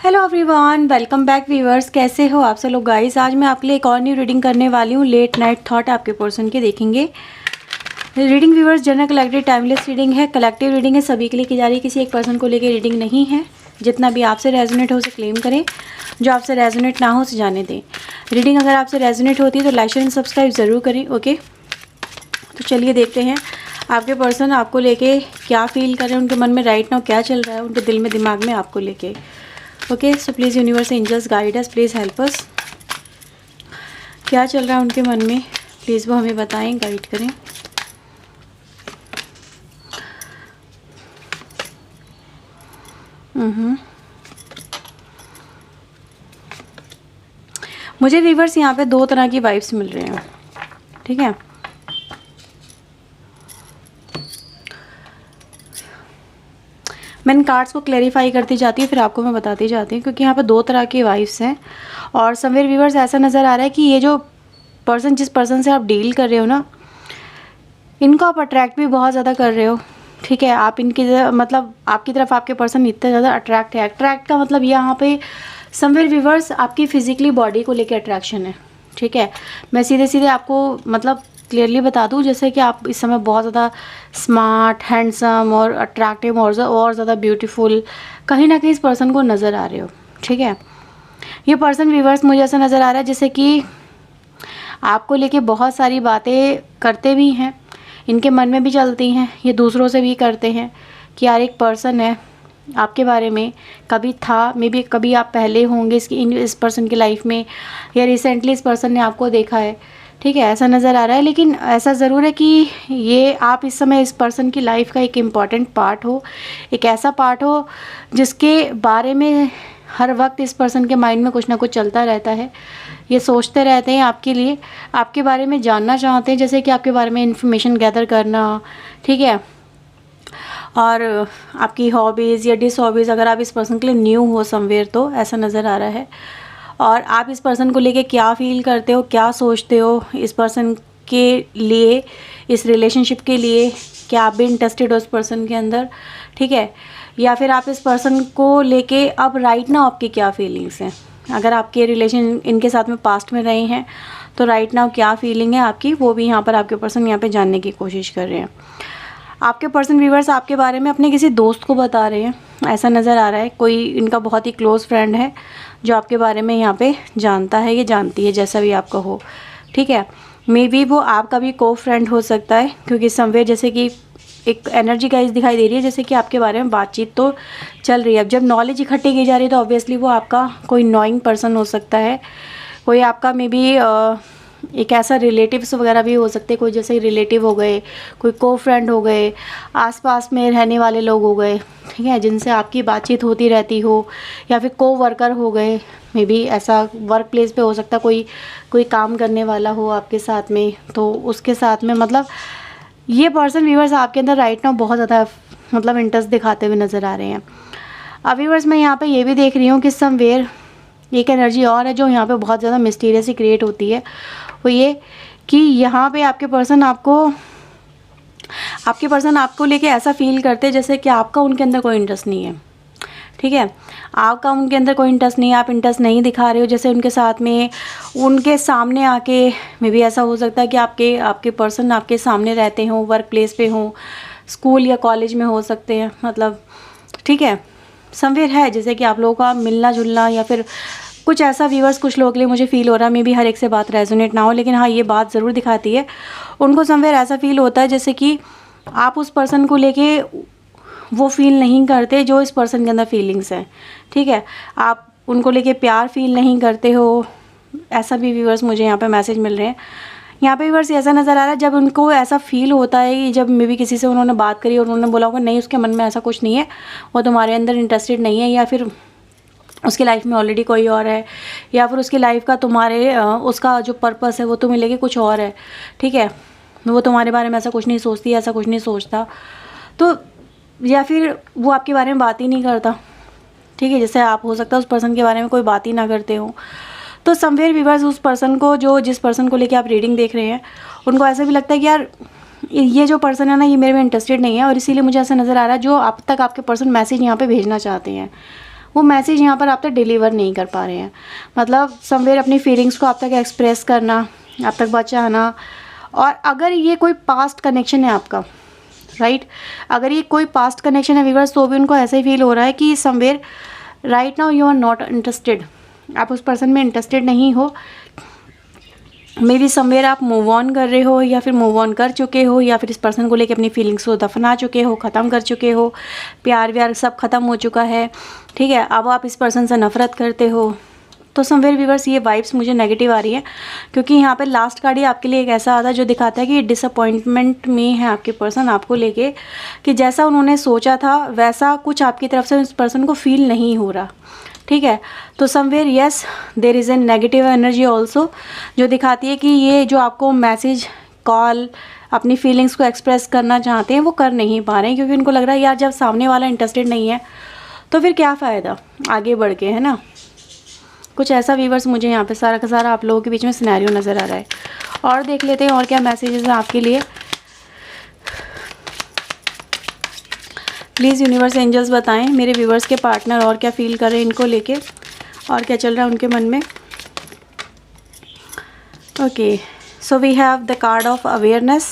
Hello everyone, welcome back viewers. कैसे हो आप सब लोग गाइस। आज मैं आपके लिए एक और न्यू रीडिंग करने वाली हूँ। लेट नाइट थॉट आपके पर्सन के देखेंगे। Reading viewers general collective timeless reading है, कलेक्टिव रीडिंग है, सभी के लिए की जा रही है। किसी एक पर्सन को लेकर रीडिंग नहीं है। जितना भी आपसे रेजोनेट हो उसे क्लेम करें, जो आपसे रेजोनेट ना हो उसे जाने दें। रीडिंग अगर आपसे रेजोनेट होती है तो लाइक शेयर सब्सक्राइब ज़रूर करें। ओके, तो चलिए देखते हैं आपके पर्सन आपको लेके क्या फील कर रहे हैं, उनके मन में राइट नाउ क्या चल रहा है, उनके दिल में दिमाग में आपको लेके। Okay, so please universe angels guide us, please help us. क्या चल रहा है उनके मन में, प्लीज़ वो हमें बताएं, गाइड करें। मुझे व्यूअर्स यहाँ पे दो तरह की वाइब्स मिल रहे हैं, ठीक है। मैं इन कार्ड्स को क्लैरिफाई करती जाती हूँ, फिर आपको मैं बताती जाती हूँ, क्योंकि यहाँ पर दो तरह की वाइब्स हैं। और समवेयर व्यूअर्स ऐसा नज़र आ रहा है कि ये जो पर्सन, जिस पर्सन से आप डील कर रहे हो ना, इनको आप अट्रैक्ट भी बहुत ज़्यादा कर रहे हो, ठीक है। आप इनकी मतलब आपकी तरफ आपके पर्सन इतने ज़्यादा अट्रैक्ट है। अट्रैक्ट का मतलब यहाँ पे समवेयर व्यूअर्स आपकी फिजिकली बॉडी को लेकर अट्रैक्शन है, ठीक है। मैं सीधे सीधे आपको मतलब क्लियरली बता दूं, जैसे कि आप इस समय बहुत ज़्यादा स्मार्ट, हैंडसम और अट्रैक्टिव और ज़्यादा ब्यूटीफुल कहीं ना कहीं इस पर्सन को नज़र आ रहे हो, ठीक है। ये पर्सन व्यूअर्स मुझे ऐसा नज़र आ रहा है जैसे कि आपको लेके बहुत सारी बातें करते भी हैं, इनके मन में भी चलती हैं, ये दूसरों से भी करते हैं कि यार एक पर्सन है आपके बारे में, कभी था, मे बी कभी आप पहले होंगे इस पर्सन की लाइफ में, या रिसेंटली इस पर्सन ने आपको देखा है, ठीक है, ऐसा नज़र आ रहा है। लेकिन ऐसा ज़रूर है कि ये आप इस समय इस पर्सन की लाइफ का एक इम्पॉर्टेंट पार्ट हो, एक ऐसा पार्ट हो जिसके बारे में हर वक्त इस पर्सन के माइंड में कुछ ना कुछ चलता रहता है। ये सोचते रहते हैं आपके लिए, आपके बारे में जानना चाहते हैं, जैसे कि आपके बारे में इंफॉर्मेशन गैदर करना, ठीक है। और आपकी हॉबीज़ या डिस हॉबीज़, अगर आप इस पर्सन के लिए न्यू हो समवेयर, तो ऐसा नज़र आ रहा है। और आप इस पर्सन को लेके क्या फ़ील करते हो, क्या सोचते हो इस पर्सन के लिए, इस रिलेशनशिप के लिए, क्या आप भी इंटरेस्टेड हो इस पर्सन के अंदर, ठीक है। या फिर आप इस पर्सन को लेके अब राइट नाउ आपकी क्या फीलिंग्स हैं। अगर आपके रिलेशन इनके साथ में पास्ट में रहे हैं तो राइट नाउ क्या फीलिंग है आपकी, वो भी यहाँ पर आपके पर्सन यहाँ पे जानने की कोशिश कर रहे हैं। आपके पर्सन व्यूअर्स आपके बारे में अपने किसी दोस्त को बता रहे हैं, ऐसा नज़र आ रहा है। कोई इनका बहुत ही क्लोज़ फ्रेंड है जो आपके बारे में यहाँ पे जानता है, ये जानती है, जैसा भी आपका हो, ठीक है। मे बी वो आपका भी को फ्रेंड हो सकता है, क्योंकि समवेयर जैसे कि एक एनर्जी गाइस दिखाई दे रही है, जैसे कि आपके बारे में बातचीत तो चल रही है। अब जब नॉलेज इकट्ठी की जा रही है तो ऑब्वियसली वो आपका कोई नोइंग पर्सन हो सकता है, कोई आपका मे बी एक ऐसा रिलेटिव्स वगैरह भी हो सकते हैं, कोई जैसे रिलेटिव हो गए, कोई को फ्रेंड हो गए, आसपास में रहने वाले लोग हो गए, ठीक है, जिनसे आपकी बातचीत होती रहती हो, या फिर को वर्कर हो गए। मे बी ऐसा वर्क प्लेस पे हो सकता है, कोई काम करने वाला हो आपके साथ में, तो उसके साथ में मतलब ये पर्सन व्यूअर्स आपके अंदर राइट नाउ बहुत ज़्यादा मतलब इंटरेस्ट दिखाते हुए नज़र आ रहे हैं। अब व्यूअर्स मैं यहाँ पे ये भी देख रही हूँ कि समवेयर एक एनर्जी और है जो यहाँ पे बहुत ज़्यादा मिस्टीरियस ही क्रिएट होती है, वो ये कि यहाँ पे आपके पर्सन आपको लेके ऐसा फील करते हैं जैसे कि आपका उनके अंदर कोई इंटरेस्ट नहीं है, ठीक है। आपका उनके अंदर कोई इंटरेस्ट नहीं है, आप इंटरेस्ट नहीं दिखा रहे हो, जैसे उनके साथ में उनके सामने आके मे बी ऐसा हो सकता है कि आपके पर्सन आपके सामने रहते हों, वर्क प्लेस पे हों, स्कूल या कॉलेज में हो सकते हैं, मतलब ठीक है। समवेयर है जैसे कि आप लोगों का मिलना जुलना, या फिर कुछ ऐसा व्यूअर्स कुछ लोगों के लिए मुझे फील हो रहा है। मे बी हर एक से बात रेजोनेट ना हो, लेकिन हाँ ये बात ज़रूर दिखाती है, उनको समवेयर ऐसा फील होता है जैसे कि आप उस पर्सन को लेके वो फील नहीं करते जो इस पर्सन के अंदर फीलिंग्स हैं, ठीक है। आप उनको लेके प्यार फील नहीं करते हो, ऐसा भी व्यूअर्स मुझे यहाँ पे मैसेज मिल रहे हैं। यहाँ पे व्यूअर्स ऐसा नज़र आ रहा है जब उनको ऐसा फील होता है कि जब मे बी किसी से उन्होंने बात करी और उन्होंने बोला होगा नहीं उसके मन में ऐसा कुछ नहीं है, वो तुम्हारे अंदर इंटरेस्टेड नहीं है, या फिर उसकी लाइफ में ऑलरेडी कोई और है, या फिर उसकी लाइफ का उसका जो पर्पस है वो तुम्हें लेके कुछ और है, ठीक है। वो तुम्हारे बारे में ऐसा कुछ नहीं सोचती, ऐसा कुछ नहीं सोचता, तो या फिर वो आपके बारे में बात ही नहीं करता, ठीक है। जैसे आप हो सकता है उस पर्सन के बारे में कोई बात ही ना करते हो। तो समवेयर व्यूअर्स उस पर्सन को जिस पर्सन को लेके आप रीडिंग देख रहे हैं, उनको ऐसा भी लगता है कि यार ये जो पर्सन है ना, ये मेरे में इंटरेस्टेड नहीं है, और इसीलिए मुझे ऐसा नज़र आ रहा है जो आप तक आपके पर्सन मैसेज यहाँ पे भेजना चाहते हैं वो मैसेज यहाँ पर आप तक डिलीवर नहीं कर पा रहे हैं। मतलब समवेयर अपनी फीलिंग्स को आप तक एक्सप्रेस करना, आप तक बचाना। और अगर ये कोई पास्ट कनेक्शन है आपका, राइट, अगर ये कोई पास्ट कनेक्शन है व्यूअर्स, तो भी उनको ऐसा ही फील हो रहा है कि somewhere right now you are not interested, आप उस पर्सन में इंटरेस्टेड नहीं हो। मे बी समवेयर आप मूव ऑन कर रहे हो, या फिर मूव ऑन कर चुके हो, या फिर इस पर्सन को लेके अपनी फीलिंग्स को दफना चुके हो, ख़त्म कर चुके हो, प्यार व्यार सब ख़त्म हो चुका है, ठीक है। अब आप इस पर्सन से नफरत करते हो। तो समवेयर व्यूअर्स ये वाइब्स मुझे नेगेटिव आ रही है, क्योंकि यहाँ पे लास्ट कार्ड ही आपके लिए एक ऐसा आता है जो दिखाता है कि डिसअपॉइंटमेंट में है आपके पर्सन आपको लेके, कि जैसा उन्होंने सोचा था वैसा कुछ आपकी तरफ से इस पर्सन को फील नहीं हो रहा, ठीक है। तो somewhere yes there is an negative energy also, जो दिखाती है कि ये जो आपको मैसेज कॉल अपनी फीलिंग्स को एक्सप्रेस करना चाहते हैं वो कर नहीं पा रहे हैं, क्योंकि उनको लग रहा है यार जब सामने वाला इंटरेस्टेड नहीं है तो फिर क्या फ़ायदा आगे बढ़ के, है ना। कुछ ऐसा व्यूअर्स मुझे यहाँ पे सारा का सारा आप लोगों के बीच में सिनेरियो नज़र आ रहा है। और देख लेते हैं और क्या मैसेजेस हैं आपके लिए। प्लीज़ यूनिवर्स एंजल्स बताएं मेरे व्यूअर्स के पार्टनर और क्या फील कर रहे हैं इनको लेके, और क्या चल रहा है उनके मन में। Okay, so we have the card of awareness,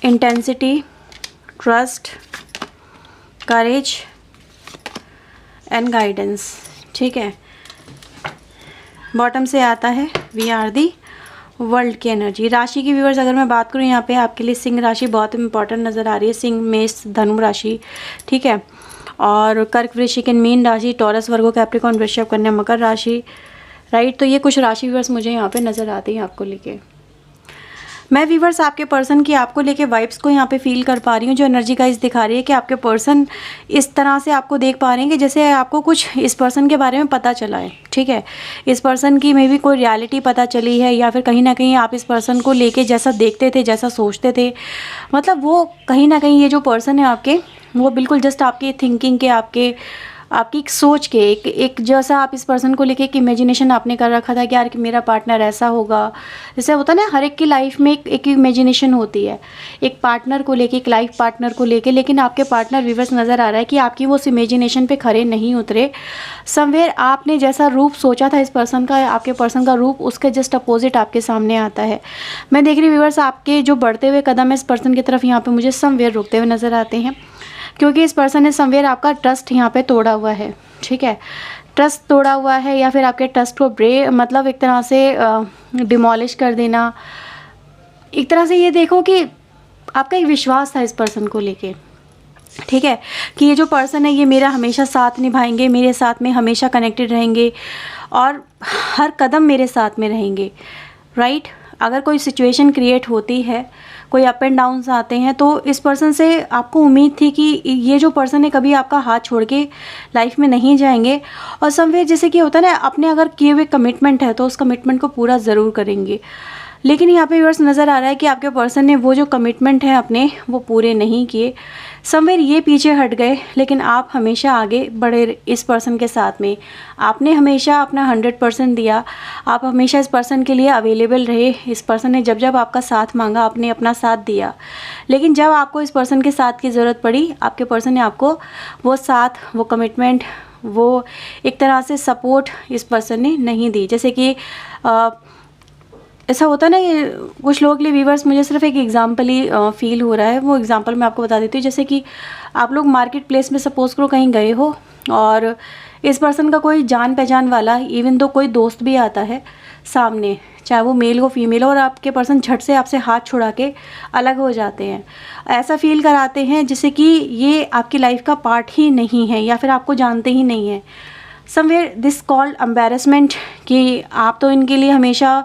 intensity, trust, courage and guidance, ठीक है। बॉटम से आता है वी आर दी वर्ल्ड की एनर्जी। राशि की व्यूअर्स अगर मैं बात करूँ यहाँ पे आपके लिए सिंह राशि बहुत इंपॉर्टेंट नज़र आ रही है। सिंह, मेष, धनु राशि, ठीक है। और कर्क, वृश्चिक, मीन राशि, टॉरस, वर्गो, कैप्रिकॉर्न, वृषभ, कन्या, मकर राशि, राइट। तो ये कुछ राशि व्यूअर्स मुझे यहाँ पे नज़र आती हैं आपको लेके। मैं व्यूअर्स आपके पर्सन की आपको लेके वाइब्स को यहाँ पे फील कर पा रही हूँ। जो एनर्जी गाइस दिखा रही है कि आपके पर्सन इस तरह से आपको देख पा रहे हैं कि जैसे आपको कुछ इस पर्सन के बारे में पता चला है, ठीक है। इस पर्सन की मे बी कोई रियलिटी पता चली है, या फिर कहीं ना कहीं आप इस पर्सन को लेके जैसा देखते थे, जैसा सोचते थे, मतलब वो कहीं ना कहीं ये जो पर्सन है आपके, वो बिल्कुल जस्ट आपके थिंकिंग के, आपकी एक सोच के, एक जैसा आप इस पर्सन को लेके एक इमेजिनेशन आपने कर रखा था कि यार कि मेरा पार्टनर ऐसा होगा। जैसे होता है ना हर एक की लाइफ में एक इमेजिनेशन होती है एक पार्टनर को लेके, एक लाइफ पार्टनर को लेके, लेकिन आपके पार्टनर व्यूअर्स नज़र आ रहा है कि आपकी वो उस इमेजिनेशन पे खरे नहीं उतरे। समवेयर आपने जैसा रूप सोचा था इस पर्सन का, आपके पर्सन का रूप उसके जस्ट अपोजिट आपके सामने आता है। मैं देख रही हूँ व्यूअर्स आपके जो बढ़ते हुए कदम है इस पर्सन की तरफ यहाँ पर मुझे समवेयर रुकते हुए नज़र आते हैं, क्योंकि इस पर्सन ने समवेयर आपका ट्रस्ट यहाँ पे तोड़ा हुआ है, ठीक है। ट्रस्ट तोड़ा हुआ है, या फिर आपके ट्रस्ट को मतलब एक तरह से डिमोलिश कर देना। एक तरह से ये देखो कि आपका एक विश्वास था इस पर्सन को लेके, ठीक है, कि ये जो पर्सन है ये मेरा हमेशा साथ निभाएंगे, मेरे साथ में हमेशा कनेक्टेड रहेंगे और हर कदम मेरे साथ में रहेंगे, राइट। अगर कोई सिचुएशन क्रिएट होती है, कोई अप एंड डाउन्स आते हैं, तो इस पर्सन से आपको उम्मीद थी कि ये जो पर्सन है कभी आपका हाथ छोड़ के लाइफ में नहीं जाएंगे। और समवेयर जैसे कि होता है ना, अपने अगर किए हुए कमिटमेंट है तो उस कमिटमेंट को पूरा ज़रूर करेंगे। लेकिन यहाँ पे व्यूअर्स नज़र आ रहा है कि आपके पर्सन ने वो जो कमिटमेंट है अपने वो पूरे नहीं किए। समवेयर ये पीछे हट गए, लेकिन आप हमेशा आगे बढ़े इस पर्सन के साथ में। आपने हमेशा अपना 100% दिया, आप हमेशा इस पर्सन के लिए अवेलेबल रहे। इस पर्सन ने जब जब आपका साथ मांगा आपने अपना साथ दिया, लेकिन जब आपको इस पर्सन के साथ की ज़रूरत पड़ी आपके पर्सन ने आपको वो साथ, वो कमिटमेंट, वो एक तरह से सपोर्ट इस पर्सन ने नहीं दी। जैसे कि ऐसा होता है ना, ये कुछ लोगों के लिए व्यूअर्स मुझे सिर्फ एक एग्जांपल ही फील हो रहा है। वो एग्जांपल मैं आपको बता देती हूँ। जैसे कि आप लोग मार्केट प्लेस में सपोज़ करो कहीं गए हो और इस पर्सन का कोई जान पहचान वाला, इवन तो कोई दोस्त भी आता है सामने, चाहे वो मेल हो फीमेल हो, और आपके पर्सन झट से आपसे हाथ छुड़ा के अलग हो जाते हैं। ऐसा फील कराते हैं जैसे कि ये आपकी लाइफ का पार्ट ही नहीं है या फिर आपको जानते ही नहीं है। समवेयर दिस कॉल्ड एम्बैरेसमेंट, कि आप तो इनके लिए हमेशा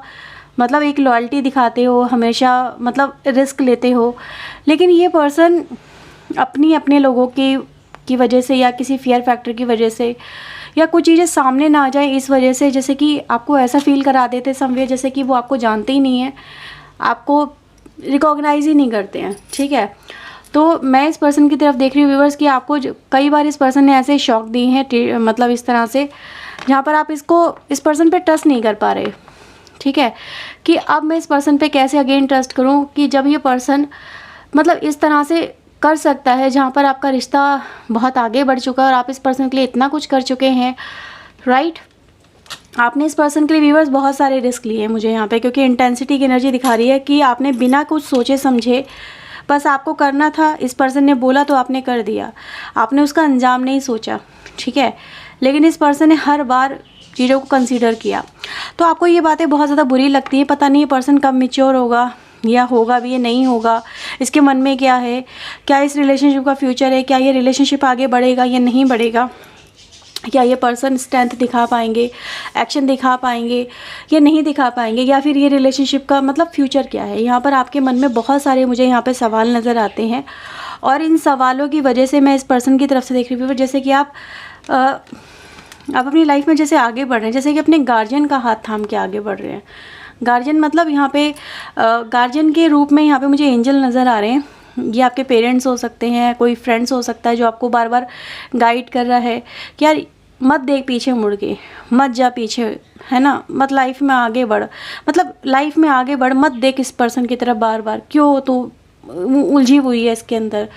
मतलब एक लॉयल्टी दिखाते हो, हमेशा मतलब रिस्क लेते हो, लेकिन ये पर्सन अपने लोगों की वजह से या किसी फियर फैक्टर की वजह से या कुछ चीज़ें सामने ना आ जाए इस वजह से, जैसे कि आपको ऐसा फील करा देते समवेयर जैसे कि वो आपको जानते ही नहीं है, आपको रिकॉग्नाइज ही नहीं करते हैं, ठीक है। तो मैं इस पर्सन की तरफ देख रही हूँ व्यूअर्स कि आपको कई बार इस पर्सन ने ऐसे शॉक दिए हैं, मतलब इस तरह से जहाँ पर आप इस पर्सन पे ट्रस्ट नहीं कर पा रहे, ठीक है, कि अब मैं इस पर्सन पे कैसे अगेन ट्रस्ट करूं, कि जब ये पर्सन मतलब इस तरह से कर सकता है, जहाँ पर आपका रिश्ता बहुत आगे बढ़ चुका है और आप इस पर्सन के लिए इतना कुछ कर चुके हैं, राइट। आपने इस पर्सन के लिए व्यूअर्स बहुत सारे रिस्क लिए हैं मुझे यहाँ पे, क्योंकि इंटेंसिटी की एनर्जी दिखा रही है कि आपने बिना कुछ सोचे समझे, बस आपको करना था, इस पर्सन ने बोला तो आपने कर दिया, आपने उसका अंजाम नहीं सोचा, ठीक है। लेकिन इस पर्सन ने हर बार चीज़ों को कंसीडर किया। तो आपको ये बातें बहुत ज़्यादा बुरी लगती हैं, पता नहीं ये पर्सन कब मैच्योर होगा या होगा भी या नहीं होगा, इसके मन में क्या है, क्या इस रिलेशनशिप का फ्यूचर है, क्या ये रिलेशनशिप आगे बढ़ेगा या नहीं बढ़ेगा, क्या ये पर्सन स्ट्रेंथ दिखा पाएंगे, एक्शन दिखा पाएंगे या नहीं दिखा पाएंगे, या फिर ये रिलेशनशिप का मतलब फ्यूचर क्या है। यहाँ पर आपके मन में बहुत सारे मुझे यहाँ पे सवाल नज़र आते हैं और इन सवालों की वजह से मैं इस पर्सन की तरफ से देख रही हूँ जैसे कि आप अपनी लाइफ में जैसे आगे बढ़ रहे हैं, जैसे कि अपने गार्जियन का हाथ थाम के आगे बढ़ रहे हैं। गार्जियन मतलब यहाँ पे गार्जियन के रूप में यहाँ पे मुझे एंजल नज़र आ रहे हैं। ये आपके पेरेंट्स हो सकते हैं, कोई फ्रेंड्स हो सकता है जो आपको बार बार गाइड कर रहा है कि यार मत देख पीछे मुड़ के, मत जा पीछे, है ना, मत लाइफ में आगे बढ़, मतलब लाइफ में आगे बढ़, मत देख इस पर्सन की तरफ बार बार, क्यों तू उलझी हुई है इसके अंदर,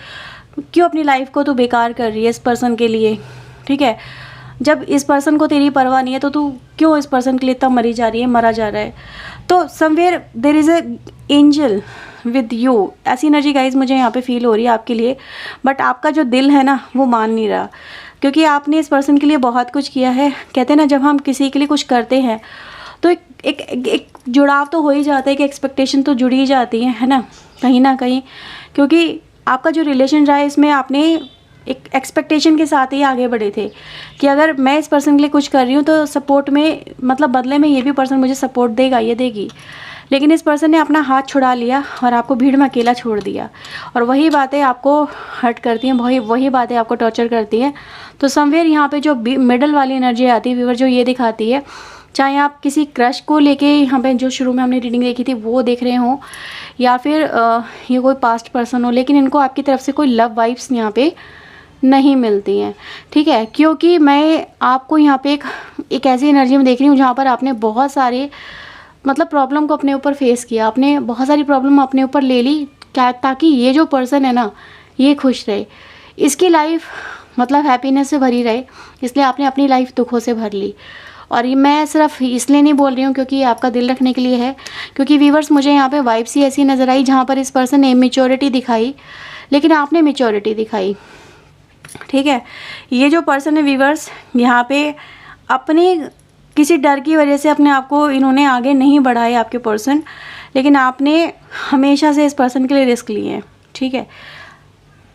क्यों अपनी लाइफ को तू बेकार कर रही है इस पर्सन के लिए, ठीक है। जब इस पर्सन को तेरी परवाह नहीं है तो तू क्यों इस पर्सन के लिए इतना मरी जा रही है, मरा जा रहा है। तो somewhere there is a angel with you, ऐसी एनर्जी गाइज मुझे यहाँ पे फील हो रही है आपके लिए। बट आपका जो दिल है ना वो मान नहीं रहा, क्योंकि आपने इस पर्सन के लिए बहुत कुछ किया है। कहते हैं ना, जब हम किसी के लिए कुछ करते हैं तो एक जुड़ाव तो हो ही जाता है, कि एक्सपेक्टेशन तो जुड़ ही जाती है ना, कहीं ना कहीं। क्योंकि आपका जो रिलेशन रहा है इसमें आपने एक एक्सपेक्टेशन के साथ ही आगे बढ़े थे कि अगर मैं इस पर्सन के लिए कुछ कर रही हूँ तो सपोर्ट में, मतलब बदले में ये भी पर्सन मुझे सपोर्ट देगा, ये देगी। लेकिन इस पर्सन ने अपना हाथ छुड़ा लिया और आपको भीड़ में अकेला छोड़ दिया, और वही बातें आपको हर्ट करती हैं, वही बातें आपको टॉर्चर करती हैं। तो समवेयर यहाँ पे जो मिडल वाली एनर्जी आती है व्यूअर, जो ये दिखाती है, चाहे आप किसी क्रश को लेके यहाँ पे जो शुरू में हमने रीडिंग देखी थी वो देख रहे हों, या फिर ये कोई पास्ट पर्सन हो, लेकिन इनको आपकी तरफ से कोई लव वाइब्स यहाँ पे नहीं मिलती हैं, ठीक है। क्योंकि मैं आपको यहाँ पे एक ऐसी एनर्जी में देख रही हूँ जहाँ पर आपने बहुत सारे मतलब प्रॉब्लम को अपने ऊपर फेस किया, आपने बहुत सारी प्रॉब्लम अपने ऊपर ले ली, क्या ताकि ये जो पर्सन है ना ये खुश रहे, इसकी लाइफ मतलब हैप्पीनेस से भरी रहे, इसलिए आपने अपनी लाइफ दुखों से भर ली। और ये मैं सिर्फ इसलिए नहीं बोल रही हूँ क्योंकि आपका दिल रखने के लिए है, क्योंकि व्यूअर्स मुझे यहाँ पे वाइब्स ही ऐसी नज़र आई जहाँ पर इस पर्सन ने मेच्योरिटी दिखाई, लेकिन आपने मेच्योरिटी दिखाई, ठीक है। ये जो पर्सन है व्यूअर्स, यहाँ पे अपने किसी डर की वजह से अपने आप को इन्होंने आगे नहीं बढ़ाया आपके पर्सन, लेकिन आपने हमेशा से इस पर्सन के लिए रिस्क लिए हैं, ठीक है।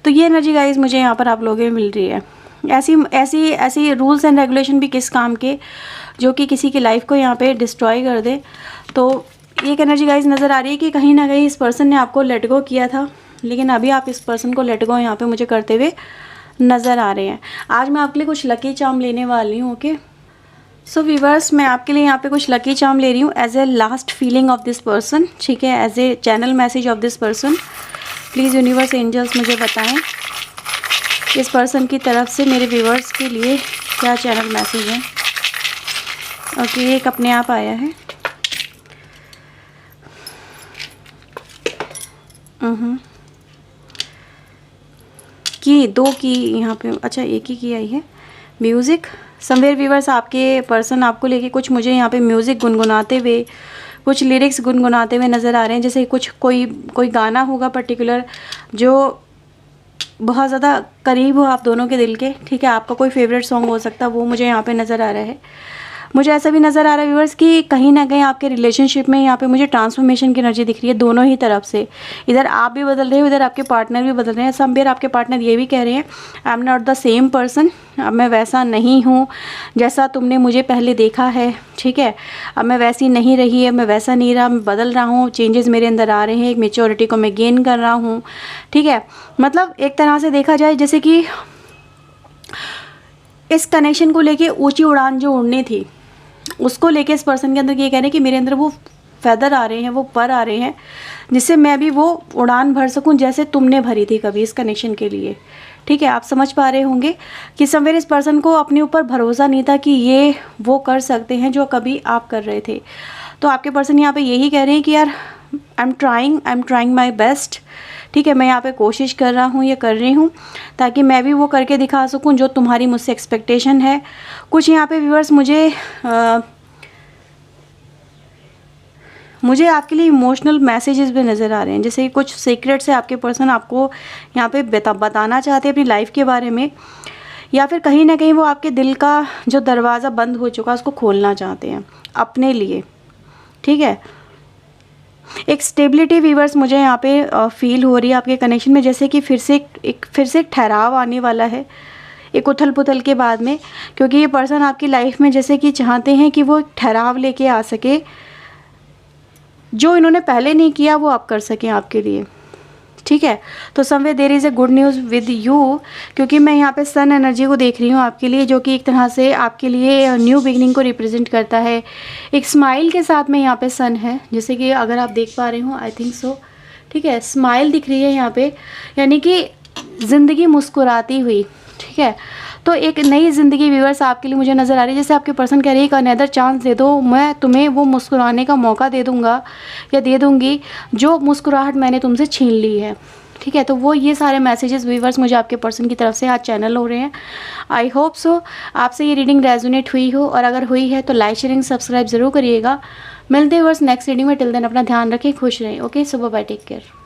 तो ये एनर्जी गाइस मुझे यहाँ पर आप लोगों में मिल रही है। ऐसी रूल्स एंड रेगुलेशन भी किस काम के, जो कि किसी की लाइफ को यहाँ पे डिस्ट्रॉय कर दे। तो एक एनर्जी गाइस नज़र आ रही है कि कहीं ना कहीं इस पर्सन ने आपको लेट गो किया था, लेकिन अभी आप इस पर्सन को लेट गो यहाँ पे मुझे करते हुए नज़र आ रहे हैं। आज मैं आपके लिए कुछ लकी चार्म लेने वाली हूँ, ओके। सो व्यूअर्स, मैं आपके लिए यहाँ पे कुछ लकी चार्म ले रही हूँ as a last feeling of this person, ठीक है, as a channel message of this person. Please universe angels मुझे बताएं इस पर्सन की तरफ से मेरे व्यूअर्स के लिए क्या चैनल मैसेज है। ओके, एक अपने आप आया है। की दो की यहाँ पे, अच्छा एक ही की आई है। म्यूज़िक, समवेयर व्यूअर्स आपके पर्सन आपको लेके कुछ मुझे यहाँ पे म्यूज़िक गुनगुनाते हुए, कुछ लिरिक्स गुनगुनाते हुए नज़र आ रहे हैं। जैसे कुछ कोई गाना होगा पर्टिकुलर जो बहुत ज़्यादा करीब हो आप दोनों के दिल के, ठीक है। आपका कोई फेवरेट सॉन्ग हो सकता है, वो मुझे यहाँ पे नज़र आ रहा है। मुझे ऐसा भी नज़र आ रहा है व्यूअर्स कि कहीं ना कहीं आपके रिलेशनशिप में यहाँ पे मुझे ट्रांसफॉर्मेशन की एनर्जी दिख रही है दोनों ही तरफ से। इधर आप भी बदल रहे हो, इधर आपके पार्टनर भी बदल रहे हैं। समवेयर आपके पार्टनर ये भी कह रहे हैं I am not the same person, अब मैं वैसा नहीं हूँ जैसा तुमने मुझे पहले देखा है, ठीक है। अब मैं वैसी नहीं रही है, मैं वैसा नहीं रहा, मैं बदल रहा हूँ, चेंजेस मेरे अंदर आ रहे हैं, एक मेच्योरिटी को मैं गेन कर रहा हूँ, ठीक है। मतलब एक तरह से देखा जाए जैसे कि इस कनेक्शन को लेके ऊंची उड़ान जो उड़नी थी उसको लेके इस पर्सन के अंदर ये कह रहे हैं कि मेरे अंदर वो फैदर आ रहे हैं, वो पर आ रहे हैं, जिससे मैं भी वो उड़ान भर सकूं जैसे तुमने भरी थी कभी इस कनेक्शन के लिए, ठीक है। आप समझ पा रहे होंगे कि समवेयर इस पर्सन को अपने ऊपर भरोसा नहीं था कि ये वो कर सकते हैं जो कभी आप कर रहे थे। तो आपके पर्सन यहाँ पे यही कह रहे हैं कि यार I am trying my best, ठीक है, मैं यहाँ पे कोशिश कर रहा हूँ, ये कर रही हूँ, ताकि मैं भी वो करके दिखा सकूँ जो तुम्हारी मुझसे एक्सपेक्टेशन है। कुछ यहाँ पे व्यूअर्स मुझे आपके लिए इमोशनल मैसेजेस भी नज़र आ रहे हैं, जैसे कुछ सीक्रेट्स है आपके पर्सन आपको यहाँ पे बताना चाहते हैं अपनी लाइफ के बारे में, या फिर कहीं ना कहीं वो आपके दिल का जो दरवाज़ा बंद हो चुका है उसको खोलना चाहते हैं अपने लिए। ठीक है, एक स्टेबिलिटी व्यूअर्स मुझे यहाँ पे फील हो रही है आपके कनेक्शन में, जैसे कि फिर से एक ठहराव आने वाला है एक उथल पुथल के बाद में, क्योंकि ये पर्सन आपकी लाइफ में जैसे कि चाहते हैं कि वो ठहराव लेके आ सके, जो इन्होंने पहले नहीं किया वो आप कर सकें आपके लिए। ठीक है, तो someway there is a good news with you, क्योंकि मैं यहाँ पे सन एनर्जी को देख रही हूँ आपके लिए, जो कि एक तरह से आपके लिए न्यू बिगनिंग को रिप्रेजेंट करता है। एक स्माइल के साथ में यहाँ पे सन है, जैसे कि अगर आप देख पा रहे हो, आई थिंक सो। ठीक है, स्माइल दिख रही है यहाँ पे, यानी कि ज़िंदगी मुस्कुराती हुई। ठीक है, तो एक नई ज़िंदगी व्यूअर्स आपके लिए मुझे नज़र आ रही है, जैसे आपके पर्सन कह रही है एक अनदर चांस दे दो, मैं तुम्हें वो मुस्कुराने का मौका दे दूँगा या दे दूँगी जो मुस्कुराहट मैंने तुमसे छीन ली है। ठीक है, तो वो ये सारे मैसेजेस व्यूअर्स मुझे आपके पर्सन की तरफ से आज चैनल हो रहे हैं। आई होप सो आपसे ये रीडिंग रेजोनेट हुई हो, और अगर हुई है तो लाइक शेयरिंग सब्सक्राइब ज़रूर करिएगा। मिलते हैं व्यूअर्स नेक्स्ट रीडिंग में, टिल देन अपना ध्यान रखें, खुश रहें। ओके, सो बाय, टेक केयर।